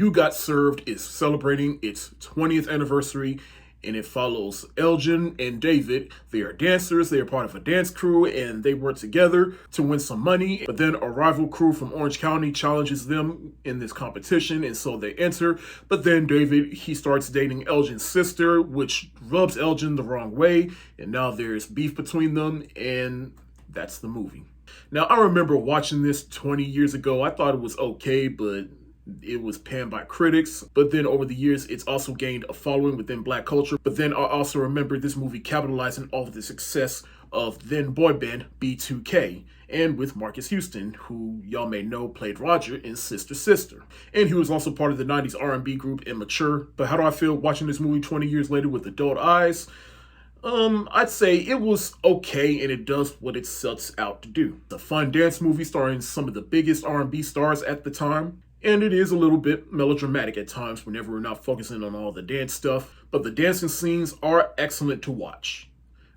You Got Served is celebrating its 20th anniversary, and it follows Elgin and David. They are dancers, they are part of a dance crew, and they work together to win some money. But then a rival crew from Orange County challenges them in this competition, and so they enter. But then David, he starts dating Elgin's sister, which rubs Elgin the wrong way, and now there's beef between them, and that's the movie. Now, I remember watching this 20 years ago. I thought it was okay, but it was panned by critics. But then over the years, it's also gained a following within Black culture. But then I also remember this movie capitalizing off the success of then boy band B2K, and with Marcus Houston, who y'all may know played Roger in Sister Sister. And he was also part of the 90s R&B group Immature. But how do I feel watching this movie 20 years later with adult eyes? I'd say it was okay, and it does what it sets out to do. It's a fun dance movie starring some of the biggest R&B stars at the time. And it is a little bit melodramatic at times whenever we're not focusing on all the dance stuff. But the dancing scenes are excellent to watch.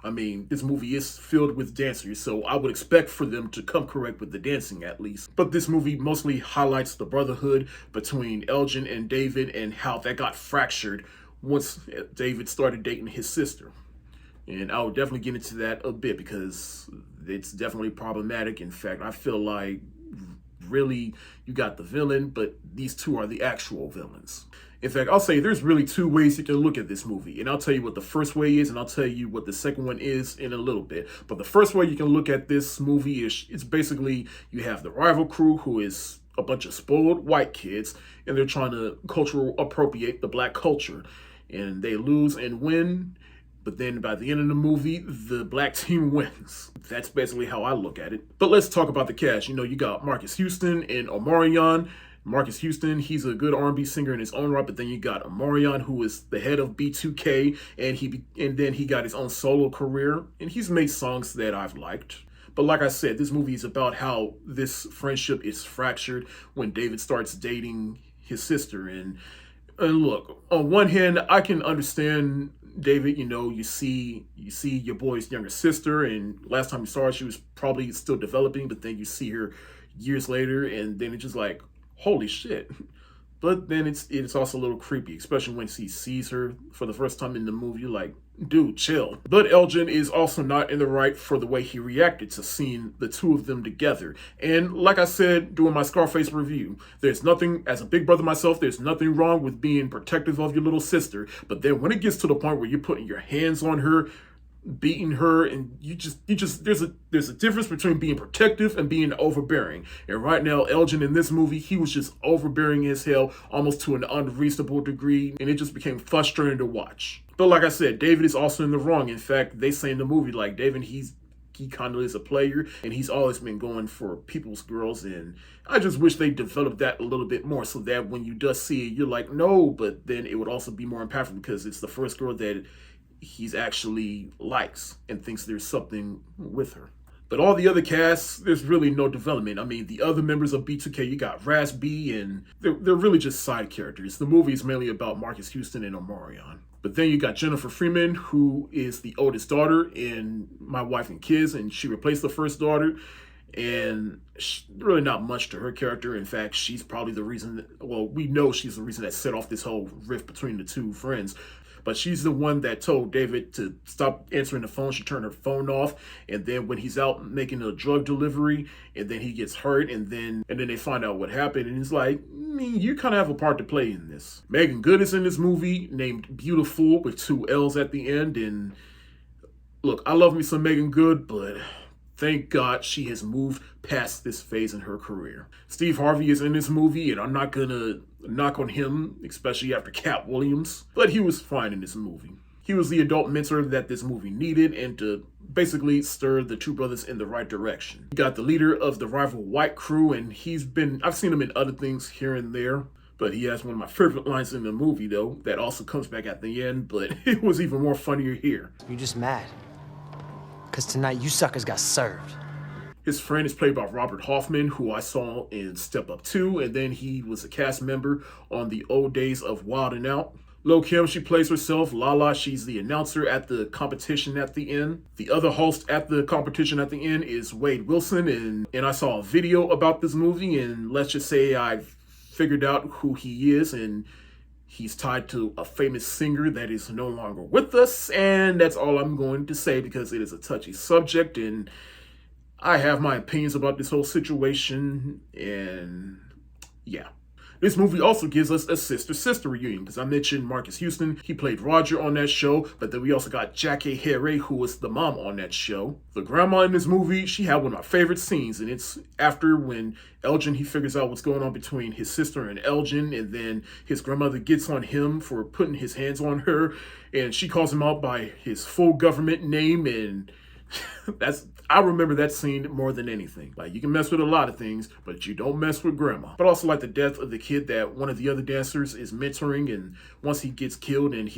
I mean, this movie is filled with dancers, so I would expect for them to come correct with the dancing at least. But this movie mostly highlights the brotherhood between Elgin and David and how that got fractured once David started dating his sister. And I will definitely get into that a bit because it's definitely problematic. In fact, I feel like really you got the villain, but these two are the actual villains. In fact, I'll say there's really two ways you can look at this movie. And I'll tell you what the first way is, and I'll tell you what the second one is in a little bit. But the first way you can look at this movie is it's basically you have the rival crew who is a bunch of spoiled white kids, and they're trying to cultural appropriate the Black culture. And they lose and win. But then by the end of the movie, the Black team wins. That's basically how I look at it. But let's talk about the cast. You know, you got Marcus Houston and Omarion. Marcus Houston, he's a good R&B singer in his own right, but then you got Omarion, who is the head of B2K, and then he got his own solo career, and he's made songs that I've liked. But like I said, this movie is about how this friendship is fractured when David starts dating his sister. And look, on one hand, I can understand David, you know, you see your boy's younger sister, and last time you saw her, she was probably still developing, but then you see her years later, and then it's just like, holy shit. But then it's also a little creepy, especially when he sees her for the first time in the movie. You're like, dude, chill. But Elgin is also not in the right for the way he reacted to seeing the two of them together. And like I said during my Scarface review, there's nothing, as a big brother myself, there's nothing wrong with being protective of your little sister. But then when it gets to the point where you're putting your hands on her, beating her, and there's a difference between being protective and being overbearing. And right now, Elgin in this movie, he was just overbearing as hell, almost to an unreasonable degree, and it just became frustrating to watch. But like I said, David is also in the wrong. In fact, they say in the movie, like, David, he kind of is a player, and he's always been going for people's girls, and I just wish they developed that a little bit more so that when you does see it, you're like, no, but then it would also be more impactful because it's the first girl that he's actually likes and thinks there's something with her. But all the other casts, there's really no development. I mean, the other members of B2K, you got Raz B, and they're really just side characters. The movie is mainly about Marcus Houston and Omarion. But then you got Jennifer Freeman, who is the oldest daughter in My Wife and Kids, and she replaced the first daughter. And really not much to her character. In fact, she's probably the reason, well, we know she's the reason that set off this whole rift between the two friends. But she's the one that told David to stop answering the phone. She turned her phone off. And then when he's out making a drug delivery, and then he gets hurt, and then they find out what happened. And it's like, you kind of have a part to play in this. Megan Good is in this movie, named Beautiful with 2 L's at the end. And look, I love me some Megan Good, but thank God she has moved past this phase in her career. Steve Harvey is in this movie, and I'm not gonna knock on him, especially after Cat Williams, but he was fine in this movie. He was the adult mentor that this movie needed and to basically stir the two brothers in the right direction. You got the leader of the rival white crew, and I've seen him in other things here and there, but he has one of my favorite lines in the movie, though, that also comes back at the end, but it was even more funnier here. You're just mad. Because tonight, you suckers got served. His friend is played by Robert Hoffman, who I saw in Step Up 2, and then he was a cast member on the old days of Wild 'N Out. Lil Kim, she plays herself. Lala, she's the announcer at the competition at the end. The other host at the competition at the end is Wade Wilson, and I saw a video about this movie, and let's just say I figured out who he is, and he's tied to a famous singer that is no longer with us. And that's all I'm going to say because it is a touchy subject, and I have my opinions about this whole situation. And yeah. This movie also gives us a sister-sister reunion, because I mentioned Marcus Houston. He played Roger on that show, but then we also got Jackie Harry, who was the mom on that show. The grandma in this movie, she had one of my favorite scenes, and it's after when Elgin, he figures out what's going on between his sister and Elgin, and then his grandmother gets on him for putting his hands on her, and she calls him out by his full government name, and I remember that scene more than anything. Like, you can mess with a lot of things, but you don't mess with grandma. But also like the death of the kid that one of the other dancers is mentoring, and once he gets killed and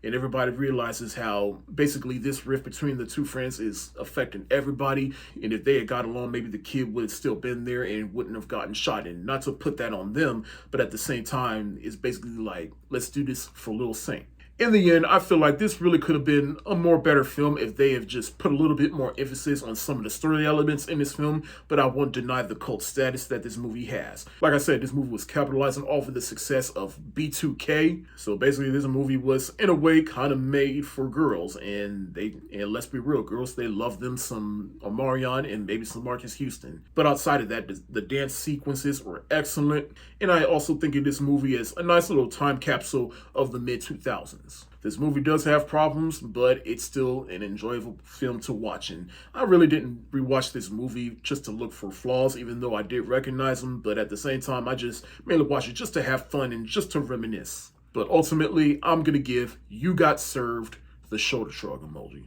and everybody realizes how basically this rift between the two friends is affecting everybody, and if they had got along, maybe the kid would have still been there and wouldn't have gotten shot. And not to put that on them, but at the same time, it's basically like, let's do this for Lil Saint. In the end, I feel like this really could have been a more better film if they have just put a little bit more emphasis on some of the story elements in this film, but I won't deny the cult status that this movie has. Like I said, this movie was capitalizing off of the success of B2K, so basically this movie was, in a way, kind of made for girls, and let's be real, girls, they love them some Omarion and maybe some Marcus Houston. But outside of that, the dance sequences were excellent, and I also think of this movie as a nice little time capsule of the mid-2000s. This movie does have problems, but it's still an enjoyable film to watch. And I really didn't rewatch this movie just to look for flaws, even though I did recognize them. But at the same time, I just mainly watched it just to have fun and just to reminisce. But ultimately, I'm going to give You Got Served the shoulder shrug emoji.